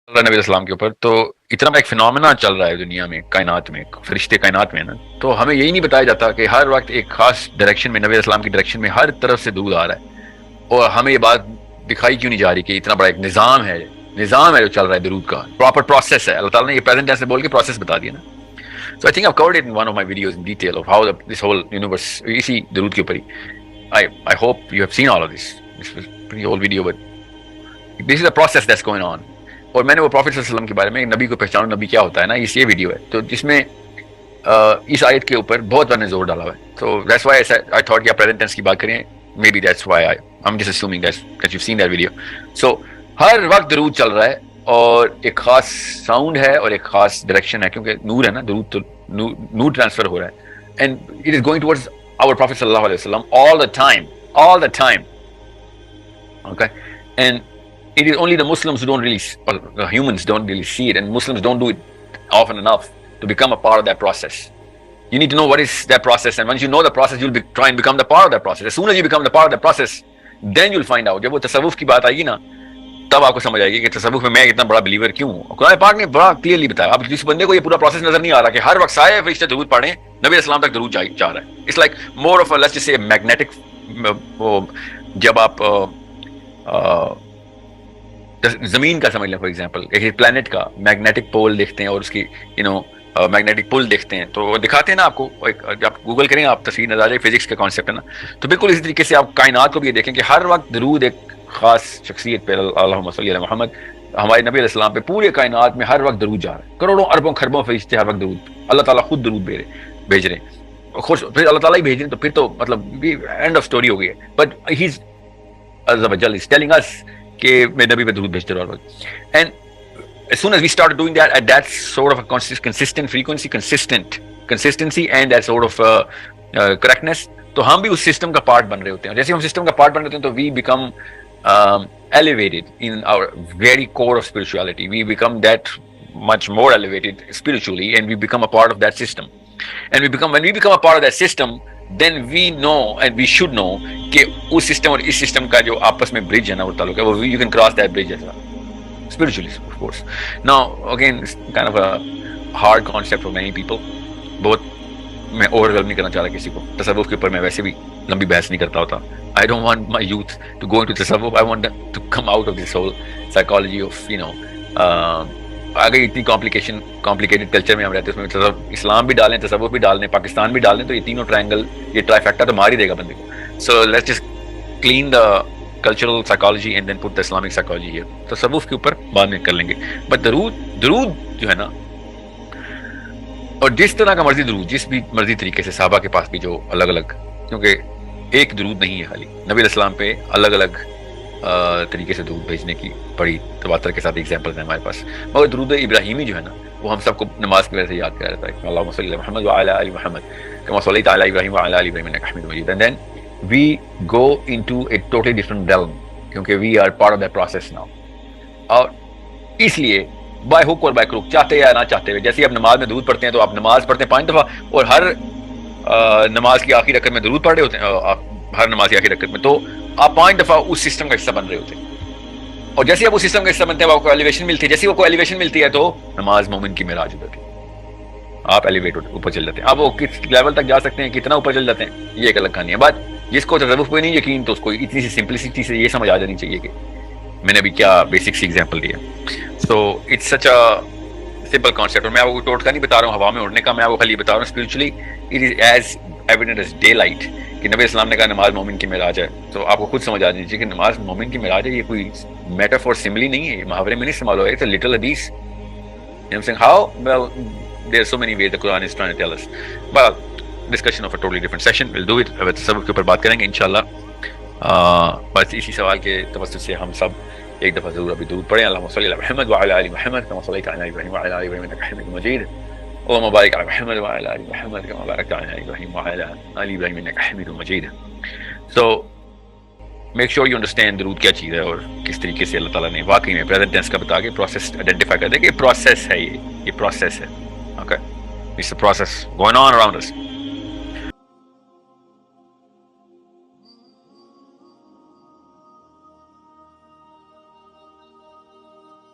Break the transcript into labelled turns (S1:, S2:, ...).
S1: नबी इस्लाम के ऊपर। तो इतना बड़ा एक फिनोमेना चल रहा है दुनिया में, कायनात में, फरिश्ते कायनात में ना, तो हमें यही नहीं बताया जाता कि हर वक्त एक खास डायरेक्शन में, नबी इस्लाम की डायरेक्शन में हर तरफ से दूध आ रहा है। और हमें ये बात दिखाई क्यों नहीं जा रही कि इतना बड़ा एक निज़ाम है जो चल रहा है दरूद का, प्रॉपर प्रोसेस है। अल्लाह ताला ने ये प्रेजेंट टेंस में बोल के प्रोसेस बता दिया ना। So I think I covered it in one of my videos in detail of how this whole universe, इसी दरूद के ऊपर ही। I hope you have seen all of this whole video, but this is the process that's going on. और मैंने वो profit सल्लल्लाहु अलैहि वसल्लम के बारे में, नबी को पहचानो, नबी क्या होता है ना, इस ये वीडियो है, तो जिसमें इस आयत के ऊपर बहुत मैंने जोर डाला हुआ है। तो दैट्स व्हाई आई थॉट कि आप प्रेजेंट टेंस की बात करें, maybe that's why I am just assuming that you seen that video. So हर वक्त दरूद चल रहा है और एक खास साउंड है और एक खास डायरेक्शन है, क्योंकि नूर है ना, दरूद तो नूर ट्रांसफर हो रहा है, and it is going towards our prophet सल्लल्लाहु अलैहि वसल्लम all the time, okay? And it is only the Muslims who don't really, or humans don't really see it, and Muslims don't do it often enough to become a part of that process. You need to know what is that process, and once you know the process, you'll try and become the part of that process. As soon as you become the part of that process, then you'll find out. जब वो तसव्वुफ की बात आएगी ना, तब आपको समझ आएगी कि तसव्वुफ में मैं इतना बड़ा बिलीवर क्यों हूँ। कुरान पाक ने बड़ा क्लियरली बताया। अब जिस बंदे को ये पूरा प्रोसेस नजर नहीं आ रहा कि हर वक्त सारे फरिश्ते दरूद पढ़ें, नबी इस्लाम तक दरूद जा रहा है। It's like more of a, let's just say magnetic, वो जब आप जमीन का समझ लें, फॉर एग्जांपल एक प्लेनेट का मैग्नेटिक पोल देखते हैं और उसकी मैग्नेटिक पुल देखते हैं, तो दिखाते हैं ना आपको, आप गूगल करें, आप तस्वीर नजर आ जाए, फिजिक्स का कॉन्सेप्ट है ना। तो बिल्कुल इसी तरीके से आप कायनात को भी देखें कि हर वक्त दरूद एक खास शख्सियत पे, अल्लाहुम्मा सल्ली अला मुहम्मद, हमारे नबी अलैहिस्सलाम पे, पूरे कायनात में हर वक्त दरूद जा रहा है। करोड़ों अरबों खरबों फरिश्ते हर वक्त दरूद, अल्लाह ताला खुद दरूद भेज रहे हैं, खुश फिर अल्लाह ताला ही भेज रहे हैं, तो फिर तो मतलब एंड ऑफ स्टोरी हो गई है। बट ही इज अज़्ज़ा वजल इज टेलिंग अस कि मैं नबी पे दरूद भेजते रहो हर वक्त। And as soon as we started doing that at that sort of a consistent frequency, consistency and that sort of correctness, तो हम भी उस सिस्टम का पार्ट बन रहे होते हैं। जैसे हम सिस्टम का पार्ट बन रहे होते हैं, तो we become elevated in our very core of spirituality. We become that much more elevated spiritually, and we become a part of that system. And when we become a part of that system, then we know and we should know कि उस system और इस system का जो आपस में bridge है ना, वो ताल्लुक है, वो you can cross that bridge as well. Spiritually, of course. Now, again, it's kind of a hard concept for many people. बहुत मैं ओवरवेल्म नहीं करना चाह रहा किसी को। तसव्वुफ के ऊपर मैं वैसे भी लंबी बहस नहीं करता होता। I don't want my youth to go into तसव्वुफ. I want them to come out of this whole psychology of, आगे इतनी कॉम्प्लिकेटेड कल्चर में हम रहते हैं, उसमें इस्लाम भी डालें, तसव्वुफ भी डालें, पाकिस्तान भी डालें, तो ये तीनों ट्रायंगल, ये ट्राइफैक्टा तो मार ही देगा बंदे को। So let's just clean the cultural psychology and then put the Islamic psychology here. तसव्वुफ के ऊपर बाद में कर लेंगे। बट दरूद जो है ना, और जिस तरह का मर्जी दरूद, जिस भी मर्जी तरीके से, साहबा के पास भी जो अलग अलग, क्योंकि एक दरूद नहीं है खाली, नबी अलैहिस्सलाम पे अलग अलग तरीके से दरूद भेजने की बड़ी तवातर के साथ एग्जाम्पल्स हैं हमारे पास। मगर दरूद इब्राहिमी जो है ना, वो हम सबको नमाज की वजह से याद कराता है। अल्लाहुम्मा सल्ली अला मुहम्मद व अला आलि मुहम्मद कमा सल्लैता अला इब्राहीम व अला आलि इब्राहीम इन्नका हमीदुम मजीद। And then we go into a totally different realm, क्योंकि we are part of that process now. और इसलिए बाय हुक और बाय क्रुक, चाहते या ना चाहते हुए, जैसे आप नमाज में दरूद पढ़ते हैं, तो आप नमाज पढ़ते हैं 5 दफ़ा, और हर नमाज की आखिरी रकत में दरूद पढ़ रहे होते हैं, आप हर नमाज की आखिरी रकत में, तो आप 5 दफ़ा उस सिस्टम का हिस्सा बन रहे होते हैं। और जैसे आप उस सिस्टम का हिस्सा बनते हैं, आपको एलिवेशन मिलती है। जैसे वो एलिवेशन मिलती है, तो नमाज मोमिन की मेराज हो जाती है, आप एलिवेट ऊपर चल जाते हैं। अब वो किस लेवल तक जा सकते हैं, कितना ऊपर चल जाते हैं, ये एक अलग कहानी है। बात जिसको तसव्वुफ पे नहीं यकीन, तो उसको इतनी सी सिंपलिसिटी से ये समझ आ जानी चाहिए कि मैंने अभी क्या बेसिक सी एग्जांपल दिया। So it's such a simple concept, और मैं आपको टोटका नहीं बता रहा हूँ हवा में उड़ने का, मैं आपको खाली बता रहा हूँ spiritually it is as evident as daylight कि नबी इस्लाम ने कहा नमाज मोमिन की मेराज है, तो आपको खुद समझ आ जानी चाहिए कि नमाज मोमिन की मेराज है। ये कोई मेटाफोर सिमिली नहीं है, मुहावरे में नहीं इस्तेमाल हो, इट्स अ लिटिल हदीस। I'm saying how? Well, there are so many ways the Quran is trying to tell us. Well, discussion of a totally different session. We'll do it. तसव्वुफ के ऊपर बात करेंगे इंशाल्लाह। बस इसी सवाल के तवस्सुत से हम सब एक दफ़ा ज़रूर अभी दरूद पढ़ें। अल्लाहुम्मा सल्ली अला मुहम्मद व अला आलि मुहम्मद कमा सल्लैता अला इब्राहीम व अला आलि इब्राहीम इन्नका हमीदुम मजीद। अल्लाहुम्मा बारिक अला मुहम्मद व अला आलि मुहम्मद कमा बारकता अला इब्राहीम व अला आलि इब्राहीम इन्नका हमीदुम मजीद। So make sure you understand दरूद क्या चीज़ है और किस तरीके से अल्लाह ताला ने वाकई में प्रेजेंट टेंस का बता के प्रोसेस आइडेंटिफाई कर दे कि प्रोसेस है, ये प्रोसेस है। Okay, it's a process going on around us.